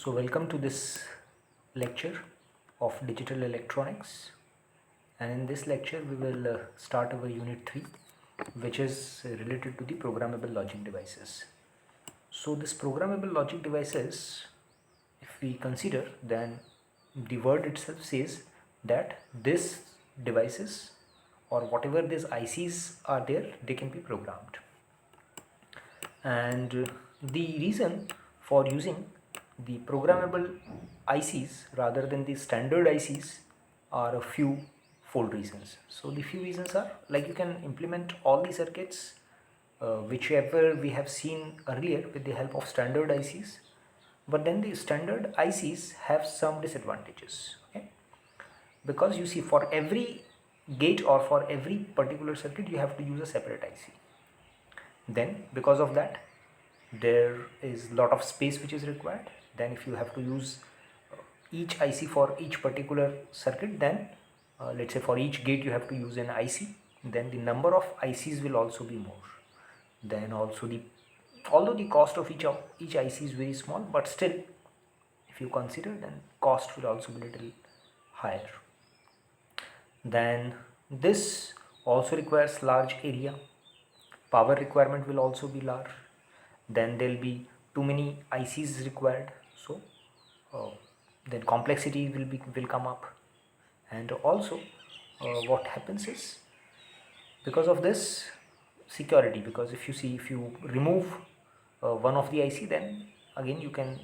So welcome to this lecture of digital electronics, and in this lecture we will start our unit 3, which is related to the programmable logic devices. So this programmable logic devices, if we consider, then the word itself says that this devices or whatever these ICs are there, they can be programmed. And the reason for using the programmable ICs rather than the standard ICs are a few fold reasons. So the few reasons are, like, you can implement all the circuits whichever we have seen earlier with the help of standard ICs, but then the standard ICs have some disadvantages, okay? Because you see, for every gate or for every particular circuit you have to use a separate IC. Then because of that there is lot of space which is required. Then if you have to use each IC for each particular circuit, then let's say for each gate you have to use an IC, then the number of ICs will also be more. Then also although the cost of each IC is very small, but still if you consider, then cost will also be little higher. Then this also requires large area. Power requirement will also be large. Then there will be too many ICs required, so then complexity will come up. And also what happens is, because of this, security, because if you remove one of the IC, then again you can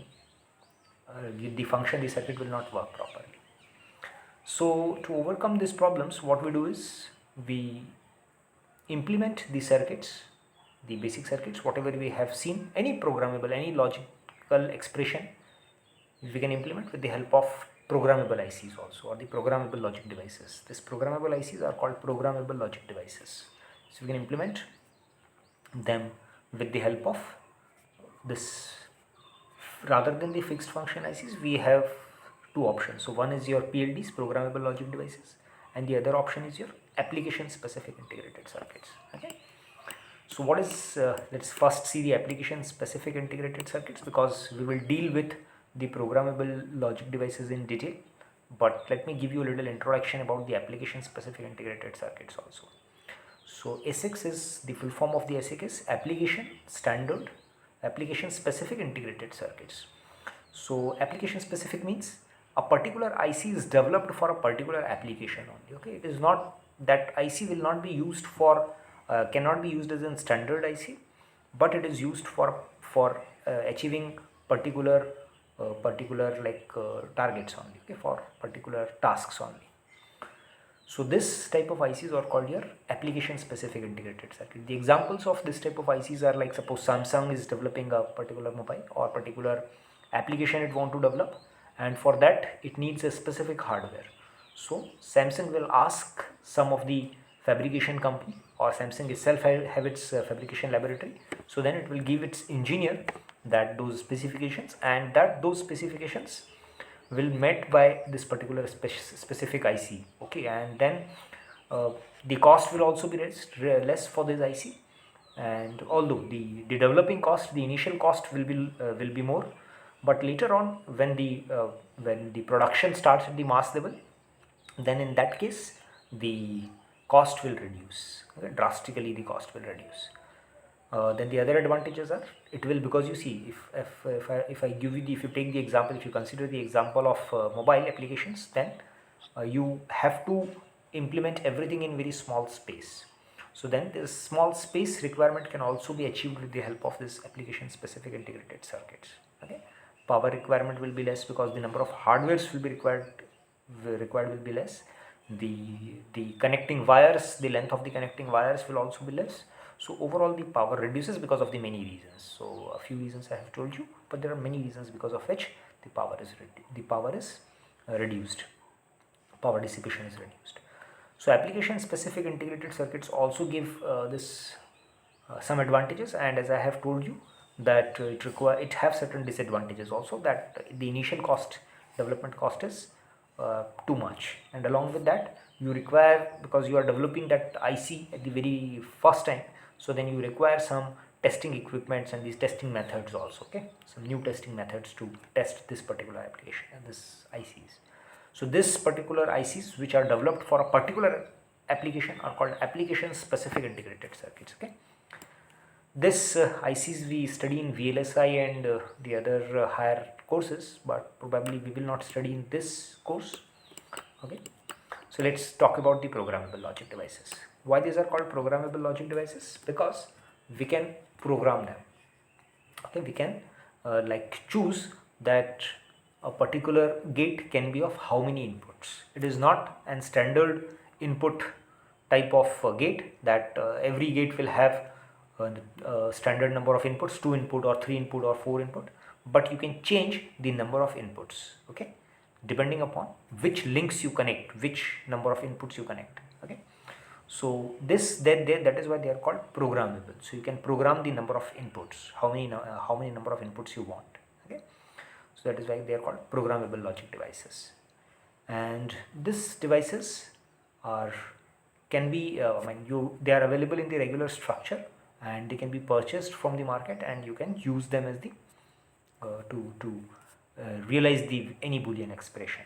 the circuit will not work properly. So to overcome these problems, what we do is we implement the circuits, the basic circuits, whatever we have seen, any programmable, any logical expression we can implement with the help of programmable ICs also, or the programmable logic devices. These programmable ICs are called programmable logic devices. So we can implement them with the help of this. Rather than the fixed function ICs, we have two options. So one is your PLDs, programmable logic devices, and the other option is your application specific integrated circuits. Okay. So what is, let's first see the application specific integrated circuits, because we will deal with the programmable logic devices in detail, but let me give you a little introduction about the application specific integrated circuits also. So ASICs is the full form of the ASIC is application standard application specific integrated circuits. So application specific means a particular IC is developed for a particular application only. Okay, it is not that IC will not be used for cannot be used as a standard IC, but it is used for achieving particular targets only, okay, for particular tasks only. So this type of ICs are called your application specific integrated circuit. The examples of this type of ICs are, like, suppose Samsung is developing a particular mobile or particular application it want to develop, and for that it needs a specific hardware. So Samsung will ask some of the fabrication company, or Samsung itself have its fabrication laboratory. So then it will give its engineer that those specifications, and that those specifications will met by this particular specific IC. Okay, and then the cost will also be less for this IC, and although the developing cost, the initial cost will be more, but later on when the production starts at the mass level, then in that case the cost will reduce, okay? Drastically the cost will reduce. Then the other advantages are, it will, because you see, if I give you if you take the example, if you consider the example of mobile applications, then you have to implement everything in very small space. So then this small space requirement can also be achieved with the help of this application specific integrated circuits. Okay, power requirement will be less because the number of hardwares will be required will be less. The connecting wires, the length of the connecting wires will also be less. So overall the power reduces because of the many reasons. So a few reasons I have told you, but there are many reasons because of which the power is reduced, power dissipation is reduced. So application specific integrated circuits also give this some advantages, and as I have told you that it have certain disadvantages also, that the initial cost, development cost is too much, and along with that you require, because you are developing that IC at the very first time, so then you require some testing equipments and these testing methods also. Okay, some new testing methods to test this particular application and this ICs. So this particular ICs which are developed for a particular application are called application specific integrated circuits. Okay, this ICs we study in VLSI and the other higher courses, but probably we will not study in this course. Okay, so let's talk about the programmable logic devices. Why these are called programmable logic devices? Because we can program them. Okay, we can like choose that a particular gate can be of how many inputs. It is not an standard input type of gate that every gate will have standard number of inputs, 2 input or 3 input or 4 input, but you can change the number of inputs, okay, depending upon which links you connect, which number of inputs you connect. Okay, so this that is why they are called programmable. So you can program the number of inputs, how many number of inputs you want. Okay, so that is why they are called programmable logic devices. And these devices are can be they are available in the regular structure, and they can be purchased from the market, and you can use them as the to realize any Boolean expression.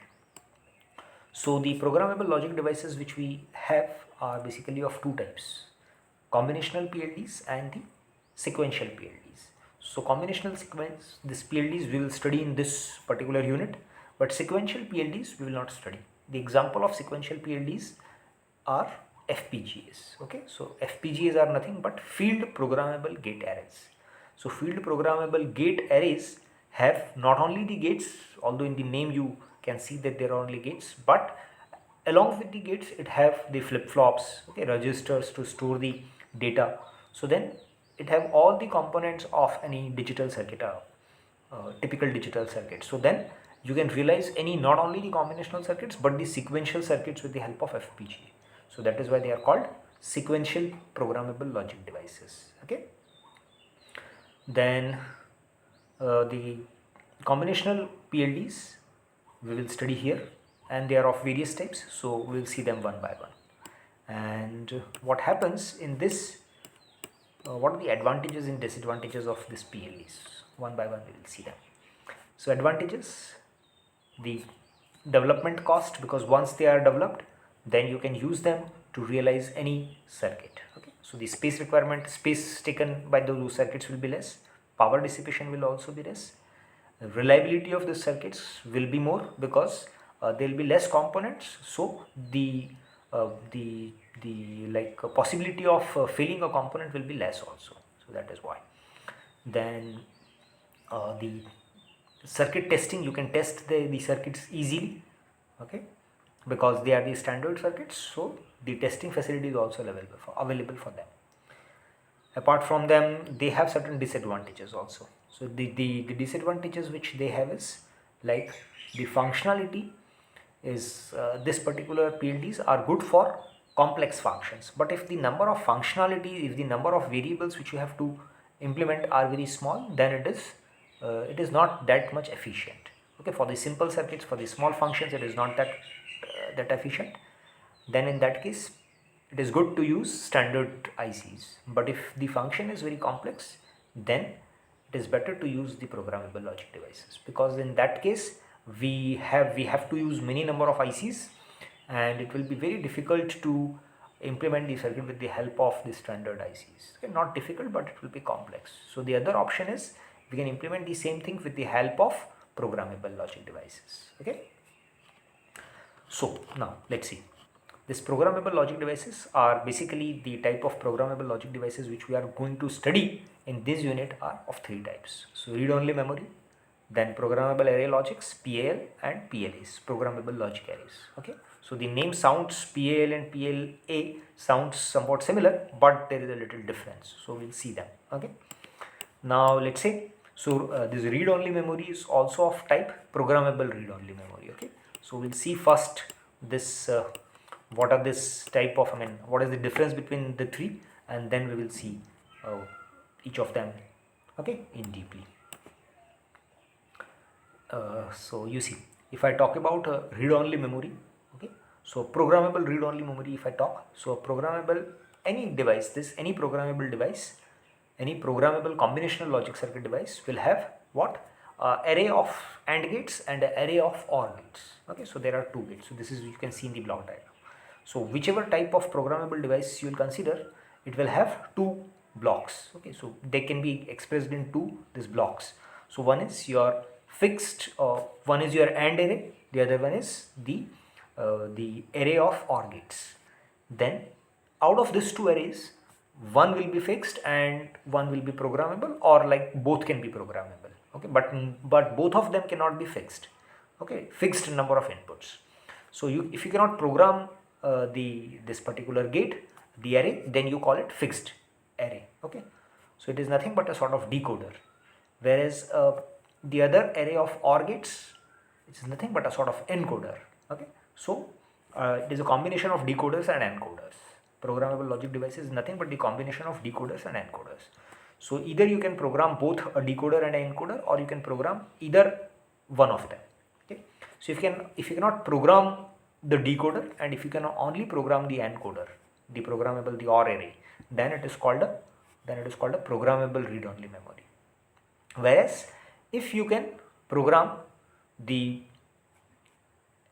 So the programmable logic devices which we have are basically of two types: combinational PLDs and the sequential PLDs. So combinational this PLDs we will study in this particular unit, but sequential PLDs we will not study. The example of sequential PLDs are FPGAs. Okay, so FPGAs are nothing but field programmable gate arrays. So field programmable gate arrays have not only the gates, although in the name you can see that there are only gates, but along with the gates it have the flip-flops, okay, registers to store the data. So then it have all the components of any digital circuit, typical digital circuit. So then you can realize any, not only the combinational circuits but the sequential circuits with the help of FPGA. So that is why they are called sequential programmable logic devices. Okay, then the combinational PLDs we will study here, and they are of various types, so we will see them one by one. And what happens in this, what are the advantages and disadvantages of this PLDs? One by one we will see them. So advantages: the development cost, because once they are developed then you can use them to realize any circuit. Okay, so the space requirement, space taken by those circuits will be less, power dissipation will also be less, reliability of the circuits will be more because there will be less components, so the possibility of failing a component will be less also. So that is why. Then the circuit testing, you can test the circuits easily, okay, because they are the standard circuits, so the testing facility is also available for them. Apart from them, they have certain disadvantages also. So the disadvantages which they have is like the functionality is this particular PLDs are good for complex functions, but if the number of functionality, if the number of variables which you have to implement are very small, then it is not that much efficient. Okay, for the simple circuits, for the small functions, it is not that efficient. Then in that case it is good to use standard ICs, but if the function is very complex, then it is better to use the programmable logic devices, because in that case we have to use many number of ICs, and it will be very difficult to implement the circuit with the help of the standard ICs. Okay, not difficult, but it will be complex. So the other option is we can implement the same thing with the help of programmable logic devices. Okay, so now let's see. These programmable logic devices are basically the type of programmable logic devices which we are going to study in this unit are of three types. So read-only memory, then programmable array logics, PAL, and PLAs, programmable logic arrays. Okay, so the name sounds, PAL and PLA sounds somewhat similar, but there is a little difference. So we'll see them. Okay, now let's say, so this read-only memory is also of type programmable read-only memory. Okay, so we'll see first this what are this type of, what is the difference between the three, and then we will see each of them, okay, in deeply. So you see, if I talk about read-only memory, okay, so programmable read-only memory, if I talk, so programmable, any device, any programmable device any programmable combinational logic circuit device will have what? Array of AND gates and an array of OR gates. Okay, so there are 2 gates. So this is, you can see in the block diagram. So whichever type of programmable device you will consider, it will have 2 blocks. Okay, so they can be expressed in 2 these blocks. So one is your fixed, one is your AND array, the other one is the array of OR gates. Then out of these 2 arrays, one will be fixed and one will be programmable, or like both can be programmable. Okay, but both of them cannot be fixed. Okay, fixed number of inputs. So if you cannot program this particular gate, the array, then you call it fixed array. Okay, so it is nothing but a sort of decoder, whereas the other array of OR gates, it is nothing but a sort of encoder. Okay, so it is a combination of decoders and encoders. Programmable logic device is nothing but the combination of decoders and encoders. So either you can program both a decoder and an encoder, or you can program either one of them. Okay, so if you cannot program the decoder, and if you can only program the encoder, the programmable, the OR array, then it is called a programmable read-only memory. Whereas if you can program the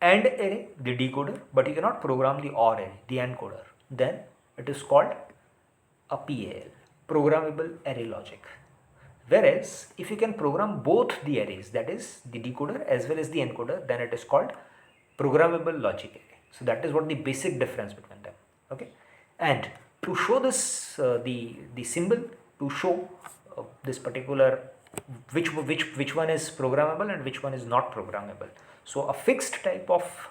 AND array, the decoder, but you cannot program the OR array, the encoder, then it is called a PAL, programmable array logic. Whereas if you can program both the arrays, that is the decoder as well as the encoder, then it is called programmable logic array. So that is what the basic difference between them. Okay, and to show this, the symbol to show this particular which one is programmable and which one is not programmable. So a fixed type of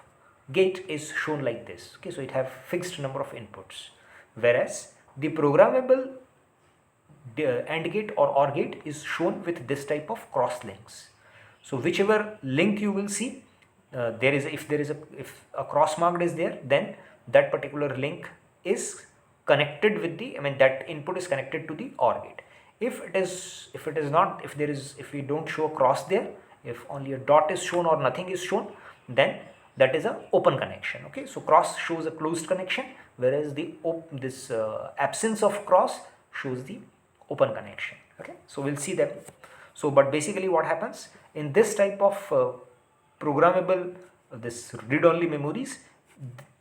gate is shown like this. Okay, so it have fixed number of inputs, whereas the programmable AND gate or OR gate is shown with this type of cross links. So whichever link you will see, if a cross marked is there, then that particular link is connected with the, that input is connected to the OR gate. If we don't show a cross there, if only a dot is shown or nothing is shown, then that is a open connection. Okay, so cross shows a closed connection, whereas this absence of cross shows the open connection. Okay, so we'll see them. So but basically what happens in this type of programmable, this read-only memories,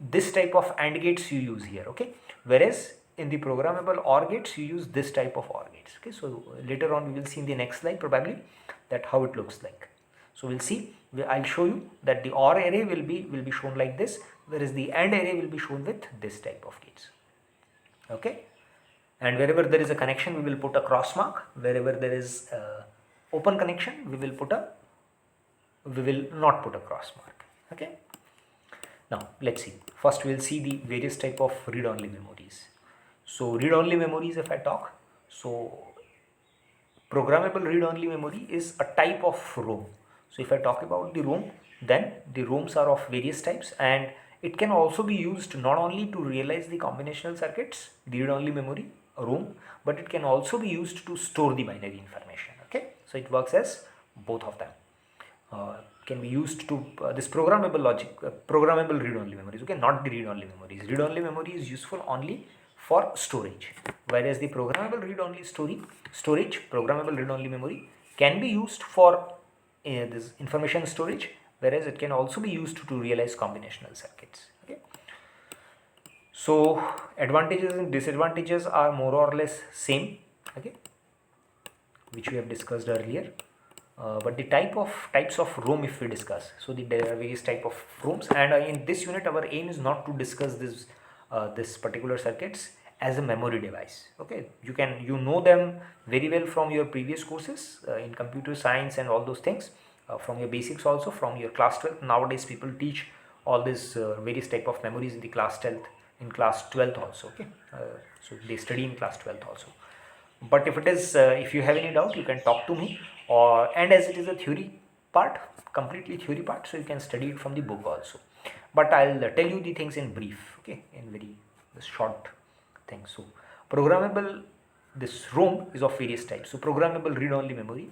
this type of AND gates you use here. Okay, whereas in the programmable OR gates you use this type of OR gates. Okay, so later on we will see in the next slide probably that how it looks like. So we'll see, I'll show you that the OR array will be shown like this, whereas the AND array will be shown with this type of gates. Okay, and wherever there is a connection we will put a cross mark, wherever there is open connection we will not put a cross mark. Okay, now let's see. First we will see the various type of read-only memories. So read-only memories, if I talk, so programmable read-only memory is a type of ROM. So if I talk about the ROM, then the ROMs are of various types, and it can also be used not only to realize the combinational circuits, the read-only memory, ROM, but it can also be used to store the binary information. Okay, so it works as both of them. Can be used to this programmable logic, programmable read-only memories. Okay, not the read-only memories. Read-only memory is useful only for storage, whereas the programmable read-only programmable read-only memory can be used for this information storage, whereas it can also be used to realize combinational circuits. Okay, so advantages and disadvantages are more or less same. Okay, which we have discussed earlier. But the types of ROM, if we discuss, so there are various type of ROMs, and in this unit our aim is not to discuss this particular circuits as a memory device. Okay, you know them very well from your previous courses in computer science and all those things, from your basics also, from your class 12. Nowadays people teach all these various type of memories in the class 12th also. Okay, so they study in class 12th also. But if it is if you have any doubt, you can talk to me, and as it is a theory part, completely theory part, so you can study it from the book also. But I'll tell you the things in brief, okay, in very short things. So programmable, this ROM is of various types. So programmable read-only memory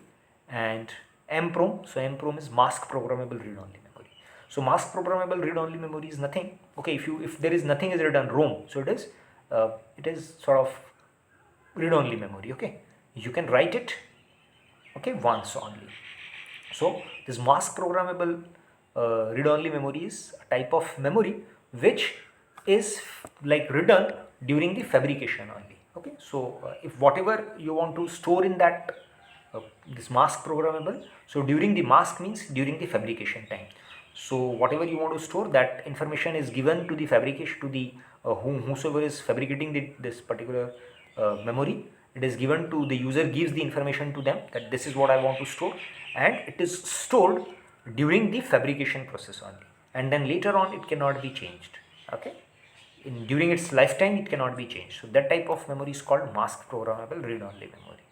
and EMPROM. So EMPROM is mask programmable read-only memory. So mask programmable read-only memory is nothing. Okay, if there is nothing is written ROM, so it is sort of read-only memory. Okay, you can write it, okay, once only. So this mask programmable read-only memory is a type of memory which is like written during the fabrication only. Okay, so if whatever you want to store in that this mask programmable, so during the mask means during the fabrication time. So whatever you want to store, that information is given to the fabrication, to the whosoever is fabricating this particular memory. It is given to the user, gives the information to them that this is what I want to store, and it is stored during the fabrication process only, and then later on it cannot be changed. Okay, during its lifetime it cannot be changed. So that type of memory is called mask programmable read-only memory.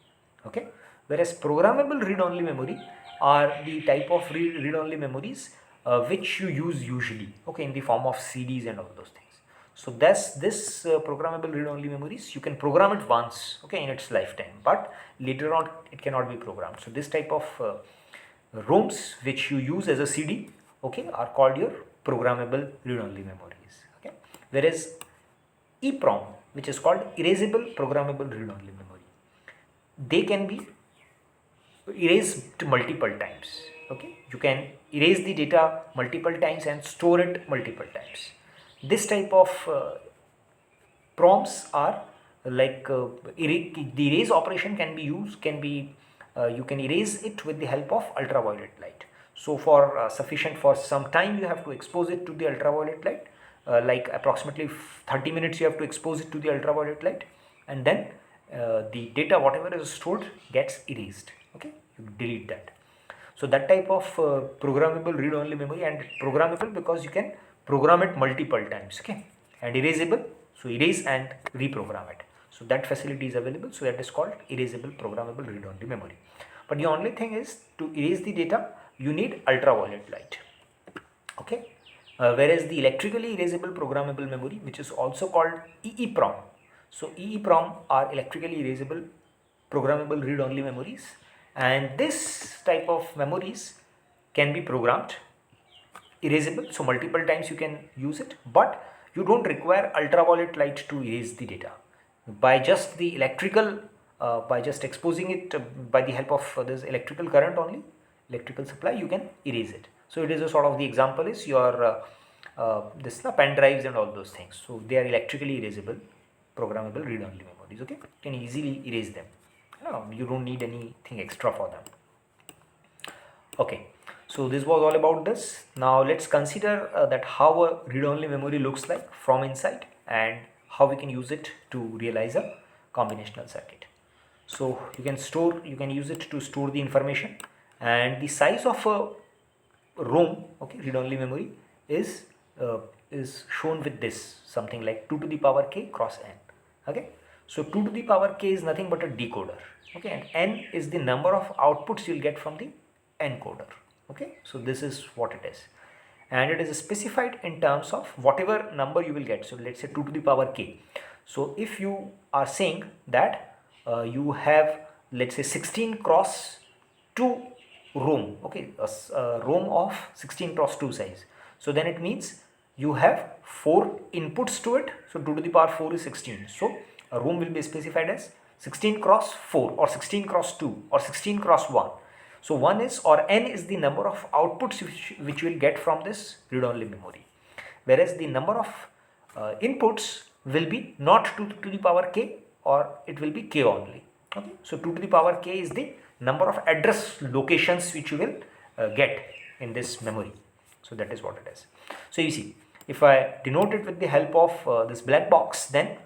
Okay, whereas programmable read-only memory are the type of read-only memories which you use usually, okay, in the form of CDs and all those things. So this programmable read-only memories, you can program it once, okay, in its lifetime, but later on it cannot be programmed. So this type of ROMs which you use as a CD, okay, are called your programmable read-only memories. Okay, whereas EEPROM, which is called erasable programmable read-only memory, they can be erased multiple times. Okay, you can erase the data multiple times and store it multiple times. This type of prompts are like the erase operation can be used, you can erase it with the help of ultraviolet light. So for sufficient for some time you have to expose it to the ultraviolet light, like approximately 30 minutes you have to expose it to the ultraviolet light, and then the data whatever is stored gets erased. Okay, you delete that. So that type of programmable read-only memory, and programmable because you can program it multiple times, okay, and erasable, so erase and reprogram it. So that facility is available, so that is called erasable programmable read-only memory. But the only thing is, to erase the data you need ultraviolet light. Okay, whereas the electrically erasable programmable memory, which is also called EEPROM, so EEPROM are electrically erasable programmable read-only memories, and this type of memories can be programmed erasable, so multiple times you can use it, but you don't require ultraviolet light to erase the data. By just the electrical, by just exposing it by the help of this electrical current only, electrical supply, you can erase it. So it is a sort of, the example is your this pen drives and all those things. So they are electrically erasable programmable read-only memories. Okay, you can easily erase them. You don't need anything extra for them. Okay, so this was all about this. Now let's consider that how a read-only memory looks like from inside, and how we can use it to realize a combinational circuit. So you can use it to store the information, and the size of a ROM, okay, read-only memory, is shown with this, something like 2 to the power k cross n. Okay, so 2 to the power k is nothing but a decoder. Okay, and n is the number of outputs you'll get from the encoder. Okay, so this is what it is, and it is specified in terms of whatever number you will get. So let's say 2 to the power k. So if you are saying that you have, let's say, 16 cross 2 ROM, okay, a ROM of 16 cross 2 size, so then it means you have 4 inputs to it. So 2 to the power 4 is 16. So a ROM will be specified as 16 cross 4 or 16 cross 2 or 16 cross 1. So 1 is, or n is the number of outputs which you will get from this read-only memory, whereas the number of inputs will be not 2 to the power k, or it will be k only. Okay, so 2 to the power k is the number of address locations which you will get in this memory. So that is what it is. So you see, if I denote it with the help of this black box, then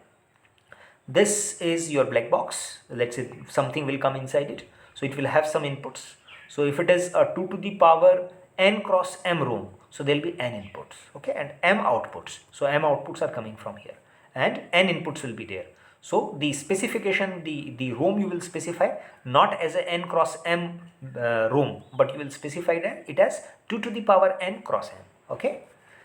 this is your black box. Let's say something will come inside it, so it will have some inputs. So if it is a 2 to the power n cross m ROM, so there will be n inputs, okay, and m outputs. So m outputs are coming from here, and n inputs will be there. So the specification, the ROM you will specify not as a n cross m ROM, but you will specify it as 2 to the power n cross m. Okay,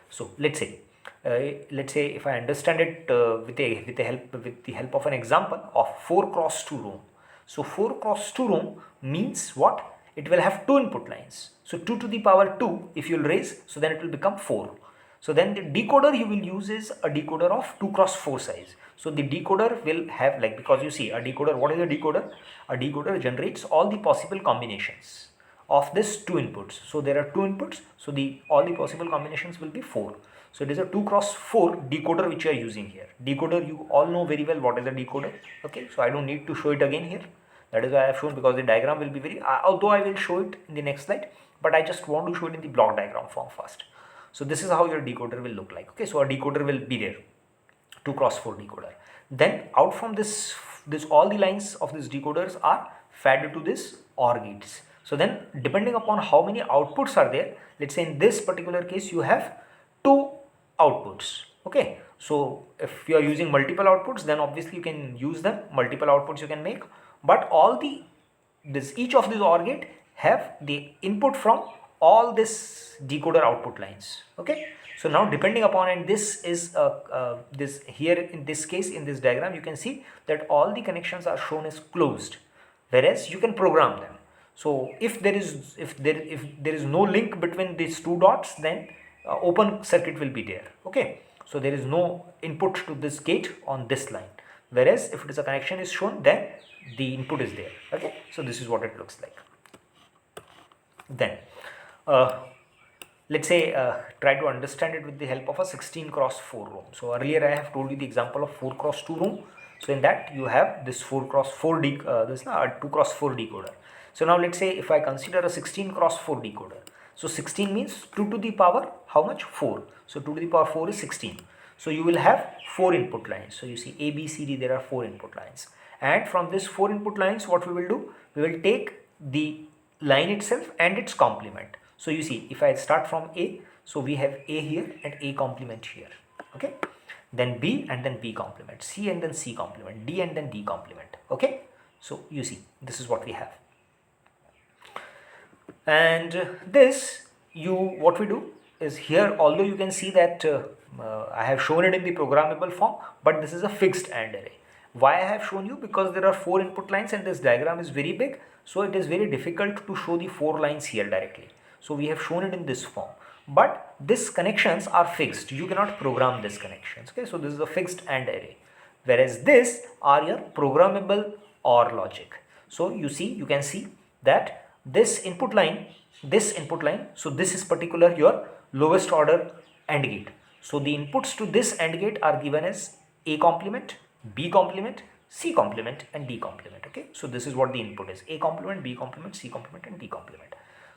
so let's say if I understand it with the help of an example of 4 cross 2 ROM. So 4 cross 2 ROM means what? It will have 2 input lines. So 2 to the power 2, if you will raise, so then it will become 4. So then the decoder you will use is a decoder of 2 cross 4 size. So the decoder will have, like, because you see a decoder, what is a decoder? A decoder generates all the possible combinations of this two inputs. So there are two inputs, so all the possible combinations will be 4. So it is a 2 cross 4 decoder which you are using here. Decoder, you all know very well what is a decoder. Okay, so I don't need to show it again here. That is why I have shown, because the diagram will be very, although I will show it in the next slide, but I just want to show it in the block diagram form first. So this is how your decoder will look like. Okay, so a decoder will be there, 2 cross 4 decoder. Then out from this all the lines of these decoders are fed to this OR gates. So then depending upon how many outputs are there, let's say in this particular case you have 2 outputs. Okay, so if you are using multiple outputs, then obviously you can use them, multiple outputs you can make, but each of these OR gate have the input from all this decoder output lines. Okay, so now depending upon, and this is this here in this case, in this diagram you can see that all the connections are shown as closed, whereas you can program them. So if there is no link between these two dots, then open circuit will be there. Okay, so there is no input to this gate on this line, whereas if it is a connection is shown, then the input is there. Okay, so this is what it looks like. Then let's say try to understand it with the help of a 16 cross 4 room. So earlier I have told you the example of 4 cross 2 room. So in that you have this 4 cross 4 2 cross 4 decoder. So now let's say if I consider a 16 cross 4 decoder. So 16 means 2 to the power how much? 4. So 2 to the power 4 is 16. So you will have 4 input lines. So you see A, B, C, D, there are 4 input lines. And from this 4 input lines, what we will do? We will take the line itself and its complement. So you see, if I start from A, so we have A here and A complement here. Okay, then B and then B complement, C and then C complement, D and then D complement. Okay, so you see, this is what we have. And this, what we do is here, although you can see that I have shown it in the programmable form, but this is a fixed AND array. Why I have shown you? Because there are 4 input lines and this diagram is very big, so it is very difficult to show the 4 lines here directly. So we have shown it in this form, but these connections are fixed. You cannot program these connections. Okay, so this is a fixed AND array, whereas this are your programmable OR logic. So you see, you can see that this input line, so this is particular your lowest order AND gate. So the inputs to this AND gate are given as A complement, B complement, C complement and D complement. Okay, so this is what the input is: A complement, B complement, C complement and D complement.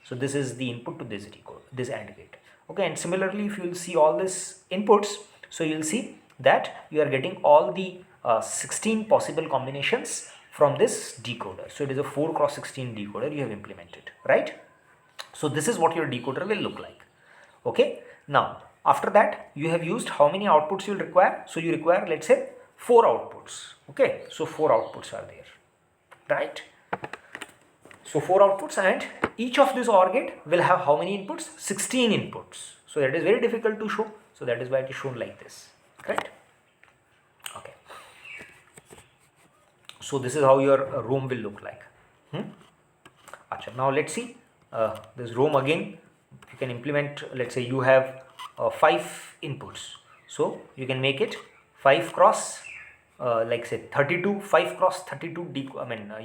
So this is the input to this AND gate. Okay, and similarly if you will see all these inputs, so you will see that you are getting all the 16 possible combinations from this decoder. So it is a 4 cross 16 decoder you have implemented, right? So this is what your decoder will look like. Okay, now after that you have used how many outputs you will require? So you require, let's say, 4 outputs. Okay, so 4 outputs are there, right? So 4 outputs, and each of this OR gate will have how many inputs? 16 inputs. So that is very difficult to show. So that is why it is shown like this, correct? Okay. So this is how your ROM will look like. Achha, now let's see this ROM again. You can implement, let's say you have 5 inputs. So you can make it 5 cross like say 32, 5 cross 32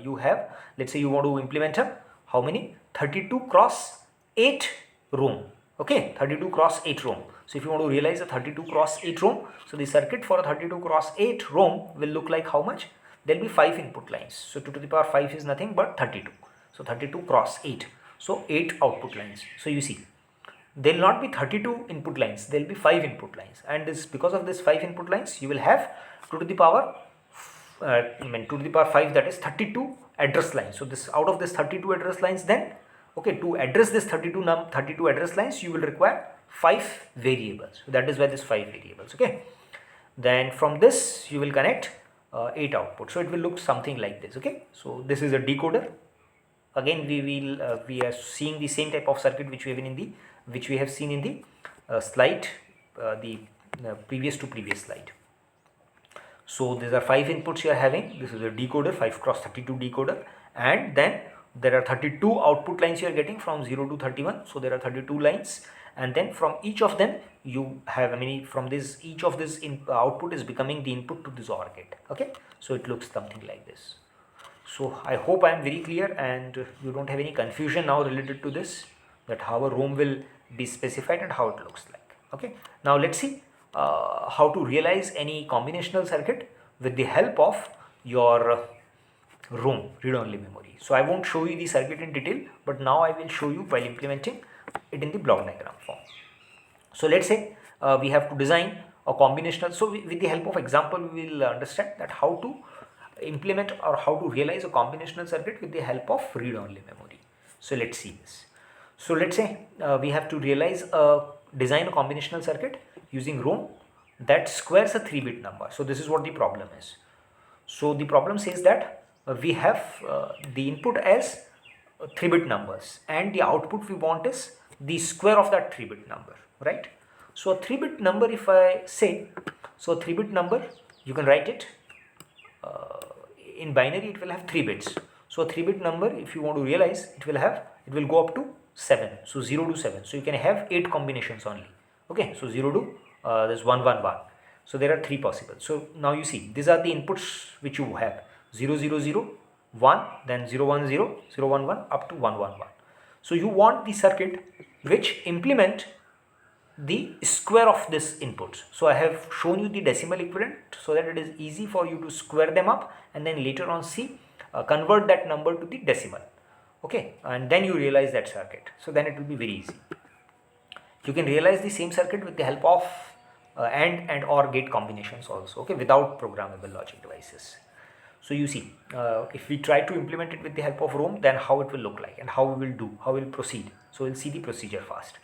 you have, let's say you want to implement how many? 32 cross 8 ROM. Okay, 32 cross 8 ROM. So if you want to realize a 32 cross 8 ROM, so the circuit for a 32 cross 8 ROM will look like how much? There will be 5 input lines. So 2 to the power 5 is nothing but 32. So 32 cross 8. So 8 output lines. So you see, there will not be 32 input lines, there will be 5 input lines, and this, because of this 5 input lines, you will have 2 to the power 2 to the power 5, that is 32 address lines. So this, out of this 32 address lines, then okay, to address this 32 address lines, you will require 5 variables. So that is why this 5 variables. Okay, then from this you will connect 8 outputs. So it will look something like this. Okay, so this is a decoder. Again we are seeing the same type of circuit which we have seen in the slide, the previous slide. So these are 5 inputs you are having. This is a decoder, 5 cross 32 decoder, and then there are 32 output lines you are getting from 0 to 31. So there are 32 lines, and then from each of them you have, from this, each of this output is becoming the input to this OR gate. Okay, so it looks something like this. So I hope I am very clear and you don't have any confusion now related to this, that how a ROM will be specified and how it looks like. Okay, now let's see how to realize any combinational circuit with the help of your ROM, read-only memory. So I won't show you the circuit in detail, but now I will show you while implementing it in the block diagram form. So let's say we have to design a combinational. So with the help of example, we will understand that how to implement or how to realize a combinational circuit with the help of read-only memory. So let's see this. So let's say we have to design a combinational circuit using ROM that squares a 3-bit number. So this is what the problem is. So the problem says that we have the input as 3-bit numbers and the output we want is the square of that 3-bit number, right? So a 3-bit number, if I say, so a 3-bit number, you can write it in binary, it will have 3 bits. So a 3-bit number, if you want to realize, it will go up to 7. So 0 to 7. So you can have 8 combinations only. Okay, so 0 to there's 1 1 1. So there are 3 possible. So now you see, these are the inputs which you have: 0 0 0, 1, then 0 1 0, 0 1 1, up to 1 1 1. So you want the circuit which implement the square of this inputs. So I have shown you the decimal equivalent so that it is easy for you to square them up and then later on convert that number to the decimal. Okay, and then you realize that circuit. So then it will be very easy. You can realize the same circuit with the help of AND and OR gate combinations also, okay, without programmable logic devices. So you see, if we try to implement it with the help of ROM, then how it will look like and how we will proceed. So we'll see the procedure first.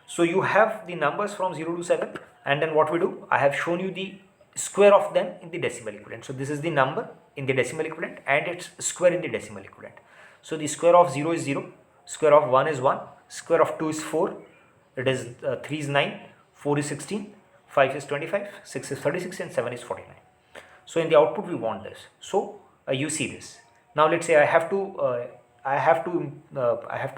So you have the numbers from 0 to 7, and then what we do, I have shown you the square of them in the decimal equivalent. So this is the number in the decimal equivalent and its square in the decimal equivalent. So the square of 0 is 0, square of 1 is 1, square of 2 is 4, it is 3 is 9, 4 is 16, 5 is 25, 6 is 36 and 7 is 49. So in the output we want this. So you see this. Now let's say I have to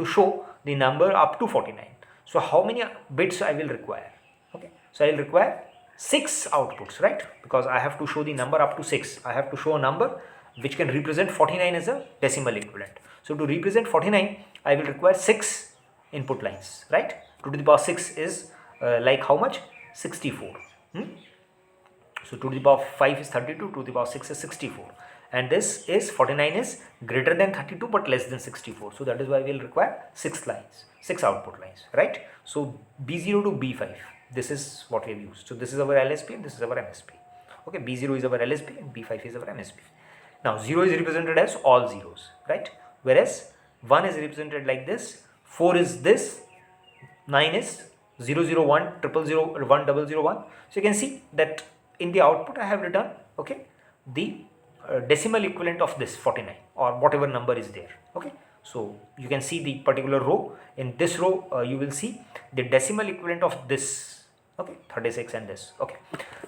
show the number up to 49. So how many bits I will require? Okay, so I will require 6 outputs, right? Because I have to show the number up to 6. I have to show a number which can represent 49 as a decimal equivalent. So to represent 49, I will require 6 input lines, right? 2 to the power 6 is like how much? 64. So 2 to the power 5 is 32, 2 to the power 6 is 64. And this is 49 is greater than 32 but less than 64. So that is why we will require 6 lines, 6 output lines, right? So B0 to B5, this is what we have used. So this is our LSB and this is our MSB. Okay, B0 is our LSB and B5 is our MSB. Now 0 is represented as all zeros, right? Whereas 1 is represented like this, 4 is this, 9 is 0 0 1 0 0 1 0 0 1. So you can see that in the output I have written, okay, the decimal equivalent of this 49 or whatever number is there. Okay, so you can see the particular row. In this row you will see the decimal equivalent of this, okay, 36 and this. Okay,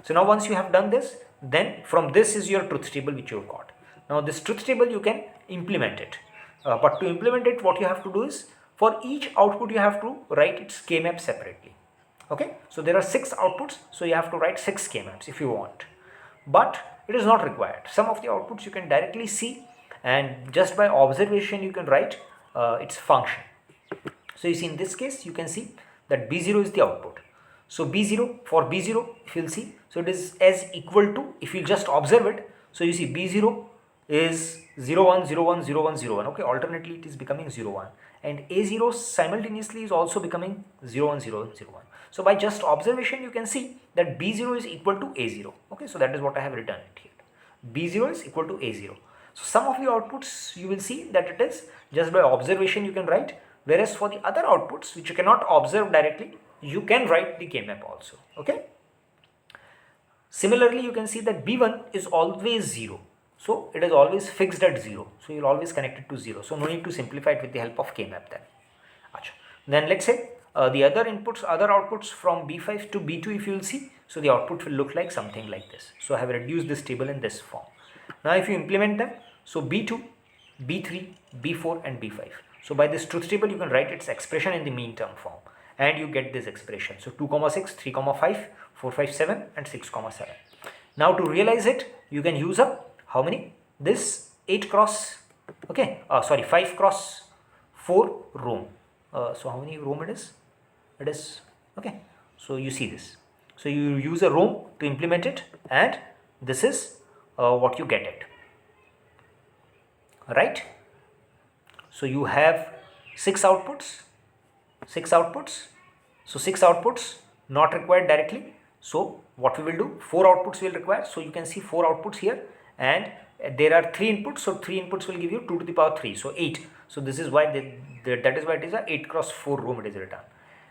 so now once you have done this, then from this is your truth table which you have got. Now this truth table you can implement it, but to implement it what you have to do is, for each output you have to write its K-map separately. Okay, so there are 6 outputs, so you have to write 6 K-maps if you want, but it is not required. Some of the outputs you can directly see and just by observation you can write its function. So you see in this case you can see that B0 is the output. So B0, for B0 if you will see, so it is as equal to, if you just observe it, so you see B0 is 0 1 0 1 0 1 0 1. Okay, alternately it is becoming 0 1 and A0 simultaneously is also becoming 0 1 0 1 0 1. So by just observation you can see that B0 is equal to A0. Okay, so that is what I have written it here. B0 is equal to A0. So some of the outputs you will see that it is just by observation you can write, whereas for the other outputs which you cannot observe directly, you can write the K-map also. Okay. Similarly you can see that B1 is always 0. So it is always fixed at 0. So you will always connect it to 0. So no need to simplify it with the help of K-map then. Achha. Then let's say the other outputs from B5 to B2 if you will see, so the output will look like something like this. So I have reduced this table in this form. Now if you implement them, so B2, B3, B4 and B5. So by this truth table you can write its expression in the mean term form, and you get this expression. So 2 comma 6, 3 comma 5, 4 5 7 and 6 comma 7. Now to realize it, you can use up how many? This 8 cross, okay, sorry, 5 cross 4 roam. So how many roam it is? It is, okay, so you see this. So you use a roam to implement it, and this is what you get it, right? So you have 6 outputs, so 6 outputs not required directly. So what we will do, 4 outputs will require. So you can see 4 outputs here, and there are 3 inputs. So 3 inputs will give you 2 to the power 3. So 8. So this is why that is why it is a 8 cross 4 room it is written.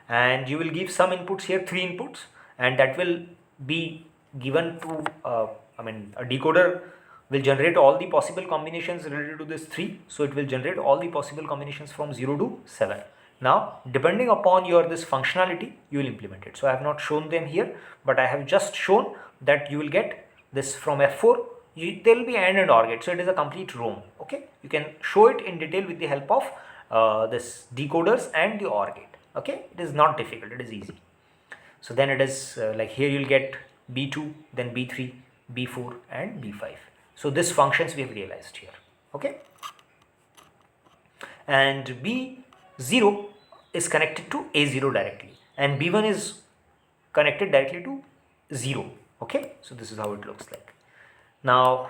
And you will give some inputs here, 3 inputs, and that will be given to a decoder will generate all the possible combinations related to this 3. So it will generate all the possible combinations from 0 to 7. Now depending upon your this functionality, you will implement it. So I have not shown them here, but I have just shown that you will get this from F4. There will be AND and OR gate. So it is a complete roam. Okay, you can show it in detail with the help of this decoders and the OR gate. Okay, it is not difficult, it is easy. So then it is like here you will get B2, then B3, B4 and B5. So this functions we have realized here. Okay, and B0 is connected to A0 directly, and B1 is connected directly to 0. Okay, so this is how it looks like. Now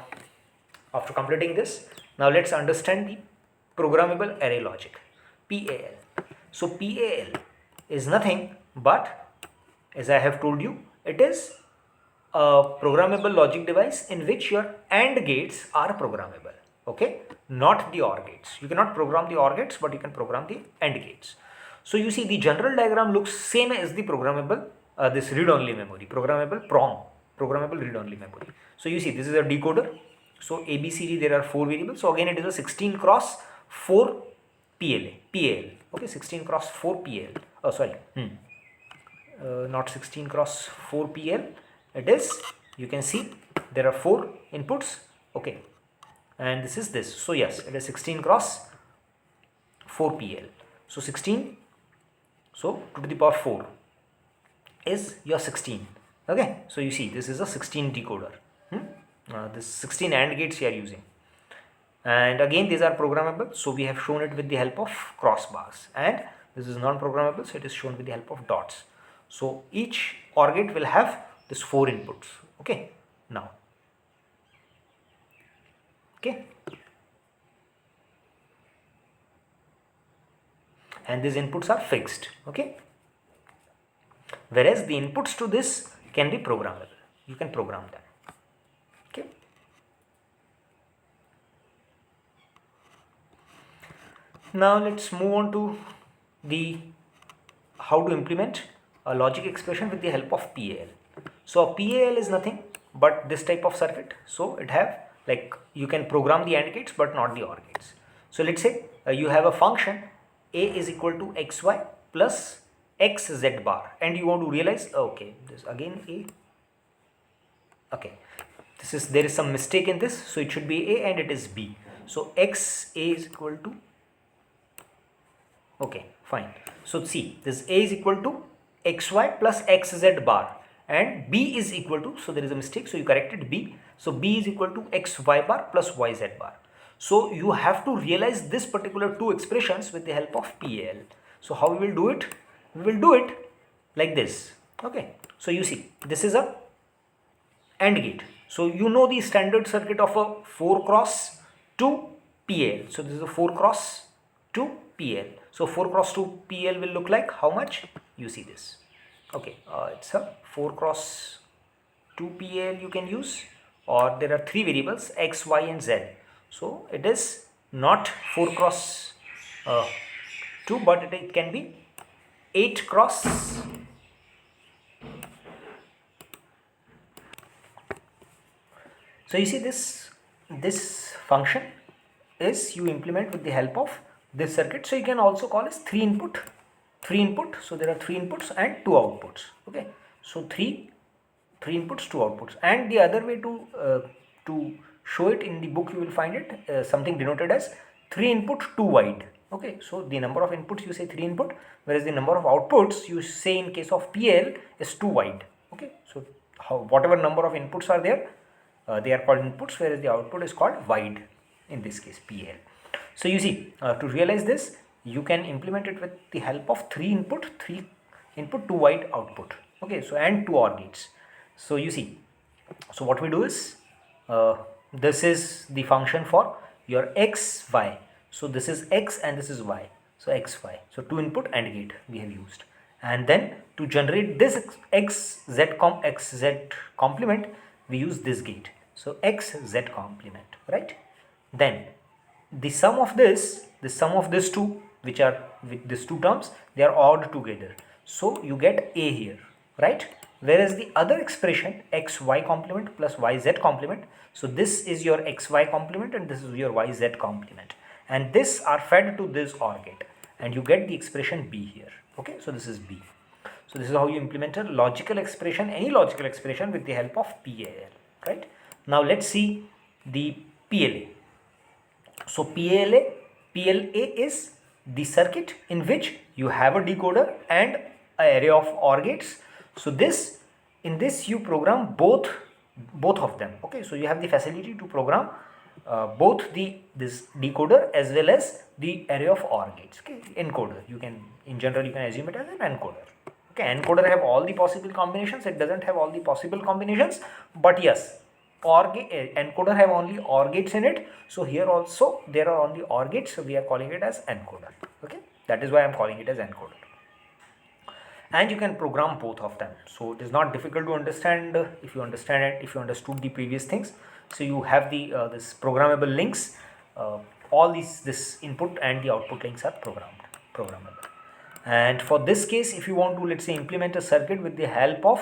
after completing this, now let's understand the programmable array logic, PAL. So PAL is nothing but, as I have told you, it is a programmable logic device in which your AND gates are programmable. Okay, not the OR gates. You cannot program the OR gates, but you can program the AND gates. So you see the general diagram looks same as the programmable this read-only memory, programmable PROM, programmable read-only memory. So you see this is a decoder. So ABCD, there are 4 variables. So again it is a 16 cross 4 PAL. Okay, 16 cross 4 PAL. Oh sorry, not 16 cross 4 PL. It is, you can see there are 4 inputs. Okay, and this is this. So yes, it is 16 cross 4 PL. So 16, so 2 to the power 4 is your 16. Okay, so you see this is a 16 decoder. This 16 AND gates you are using, and again these are programmable. So we have shown it with the help of crossbars, and this is non-programmable, so it is shown with the help of dots. So each OR gate will have this 4 inputs. Okay, now okay, and these inputs are fixed. Okay, whereas the inputs to this can be programmable. You can program them. Okay, now let's move on to the how to implement a logic expression with the help of PAL. So a PAL is nothing but this type of circuit. So it have, like, you can program the AND gates but not the OR gates. So let's say you have a function a is equal to xy plus xz bar, and you want to realize, okay, this again a, okay, this is, there is some mistake in this, so it should be a and it is b. So x a is equal to, okay, fine. So see, this a is equal to xy plus xz bar, and b is equal to, so there is a mistake, so you corrected b. So b is equal to xy bar plus yz bar. So you have to realize this particular 2 expressions with the help of PAL. So how we will do it? We will do it like this. Okay, so you see this is a AND gate. So you know the standard circuit of a 4 cross 2 PAL. So this is a 4 cross 2 PAL. So 4 cross 2 PAL will look like how much? You see this. Okay, it's a 4 cross 2 PAL you can use, or there are 3 variables x, y and z. So it is not 4 cross 2, but it can be 8 cross. So you see this function is you implement with the help of this circuit. So you can also call as 3 input. So there are 3 inputs and 2 outputs. Okay, so 3 inputs, 2 outputs. And the other way to show it in the book, you will find it something denoted as 3 input 2 wide. Okay, so the number of inputs you say 3 input, whereas the number of outputs you say in case of PL is 2 wide. Okay, so whatever number of inputs are there, they are called inputs, whereas the output is called wide, in this case PL. So you see, to realize this, you can implement it with the help of 3 input 2 wide output. Okay, so and 2 OR gates. So you see, so what we do is, this is the function for your x, y. So this is x and this is y. So x, y. So 2 input AND gate we have used. And then to generate this x z complement, we use this gate. So x z complement, right? Then the sum of these two, which are with these two terms, they are odd together. So you get a here, right? Whereas the other expression xy complement plus yz complement, so this is your xy complement and this is your yz complement, and this are fed to this OR gate, and you get the expression b here. Okay, so this is b. So this is how you implement a logical expression, any logical expression, with the help of PAL, right? Now let's see the PLA. So PLA is the circuit in which you have a decoder and an array of OR gates. So in this you program both of them. Okay, so you have the facility to program both this decoder as well as the array of OR gates. Okay, encoder, in general you can assume it as an encoder. Okay, encoder have all the possible combinations. It doesn't have all the possible combinations, but yes, encoder have only OR gates in it. So here also there are only OR gates, so we are calling it as encoder. Okay, that is why I am calling it as encoder. And you can program both of them, so it is not difficult to understand if you understand it, if you understood the previous things. So you have the this programmable links, all this input and the output links are programmable. And for this case, if you want to, let's say, implement a circuit with the help of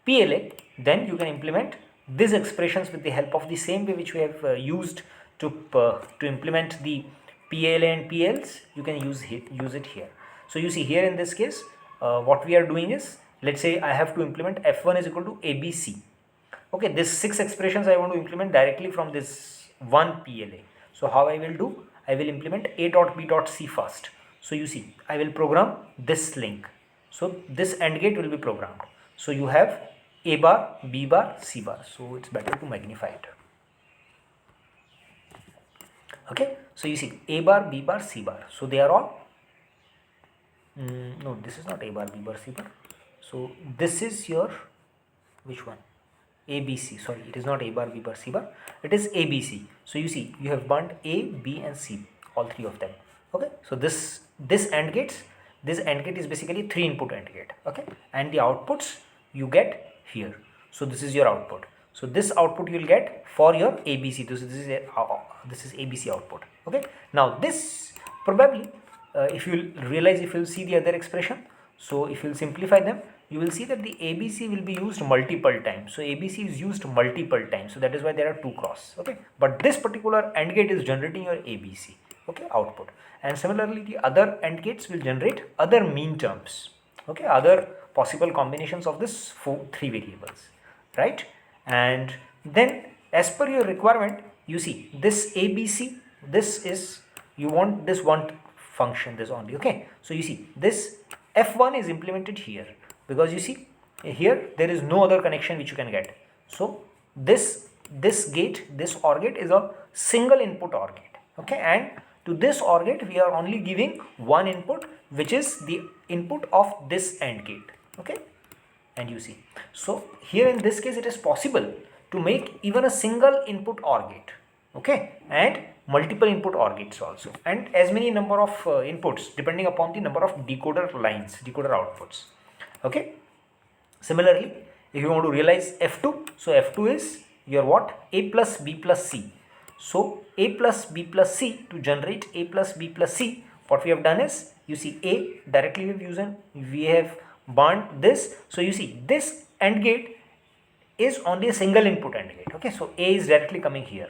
PLA, then you can implement these expressions with the help of the same way which we have used to implement the PLA and PLs. You can use it here. So you see here in this case, what we are doing is, let's say I have to implement F1 is equal to ABC. Okay, this 6 expressions I want to implement directly from this one PLA. So how I will do? I will implement A dot B dot C first. So you see, I will program this link. So this AND gate will be programmed. So you have A bar, B bar, C bar. So it's better to magnify it. Okay, so you see A bar, B bar, C bar. So they are all, no, this is not A bar, B bar, C bar. So this is your, which one? ABC. Sorry, it is not A bar, B bar, C bar. It is ABC. So you see, you have burnt A, B and C, all 3 of them. Okay, so this AND gate is basically 3 input AND gate. Okay, and the outputs you get here. So this is your output. So this output you will get for your ABC. This is ABC output. Okay, now this probably, if you realize, if you see the other expression, so if you simplify them, you will see that the ABC will be used multiple times. So ABC is used multiple times. So that is why there are 2 cross. Okay, but this particular AND gate is generating your ABC. Okay, output. And similarly, the other AND gates will generate other mean terms. Okay, other possible combinations of this 3 variables, right? And then as per your requirement, you see this ABC, this is, you want this one function, this only. Okay, so you see this F1 is implemented here, because you see here there is no other connection which you can get. So this gate, this OR gate is a single input OR gate. Okay, and to this OR gate we are only giving one input, which is the input of this AND gate. Okay, and you see, so here in this case it is possible to make even a single input OR gate. Okay, and multiple input OR gates also, and as many number of inputs depending upon the number of decoder lines, decoder outputs. Okay, similarly, if you want to realize F2, so F2 is your what? A plus B plus C. So A plus B plus C, to generate A plus B plus C, what we have done is, you see A directly we have burned this. So you see this AND gate is only a single input AND gate. Okay, so A is directly coming here,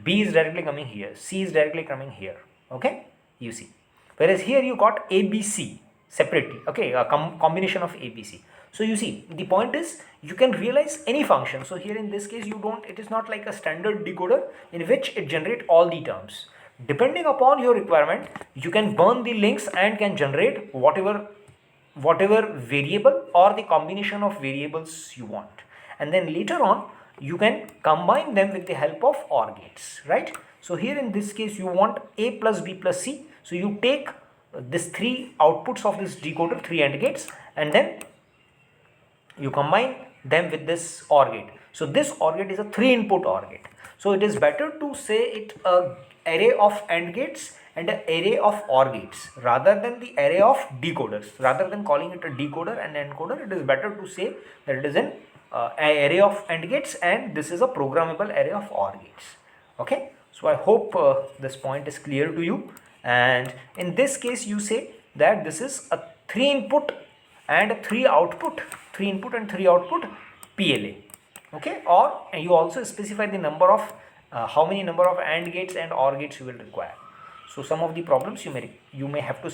B is directly coming here, C is directly coming here. Okay, you see, whereas here you got ABC separately. Okay, a combination of ABC. So you see, the point is you can realize any function. So here in this case, it is not like a standard decoder in which it generates all the terms. Depending upon your requirement, you can burn the links and can generate whatever variable or the combination of variables you want, and then later on you can combine them with the help of OR gates, right? So here in this case you want a plus b plus c, so you take this three outputs of this decoder, three AND gates, and then you combine them with this OR gate. So this OR gate is a 3-input OR gate. So it is better to say it a array of AND gates and an array of OR gates rather than the array of decoders. Rather than calling it a decoder and encoder, it is better to say that it is an array of AND gates and this is a programmable array of OR gates. Okay, so I hope this point is clear to you. And in this case you say that this is a 3-input and a 3-output, 3-input and 3-output PLA. Okay, or you also specify the number of how many number of AND gates and OR gates you will require. So some of the problems you may have to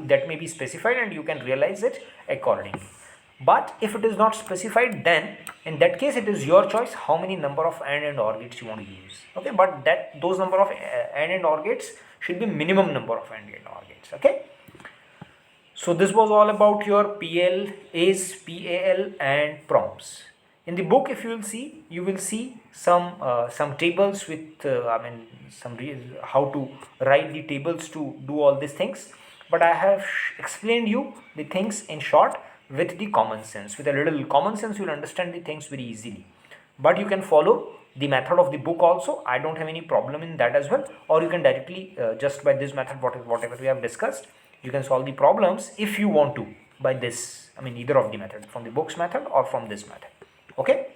that may be specified and you can realize it accordingly. But if it is not specified, then in that case it is your choice how many number of AND and OR gates you want to use. Okay, but those number of AND and OR gates should be minimum number of AND and OR gates. Okay. So this was all about your PLAs, PAL and prompts. In the book, if you will see some tables with how to write the tables to do all these things. But I have explained you the things in short with the common sense. With a little common sense, you will understand the things very easily. But you can follow the method of the book also. I don't have any problem in that as well. Or you can directly just by this method, whatever we have discussed, you can solve the problems if you want to by this, either of the method, from the book's method or from this method. Okay.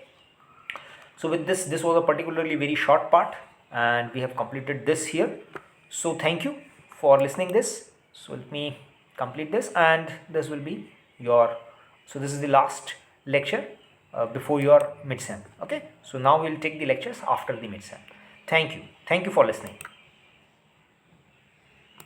So with this was a particularly very short part and we have completed this here. So thank you for listening this. So let me complete this and this will be so this is the last lecture before your mid-sem. Okay. So now we will take the lectures after the mid-sem. Thank you for listening.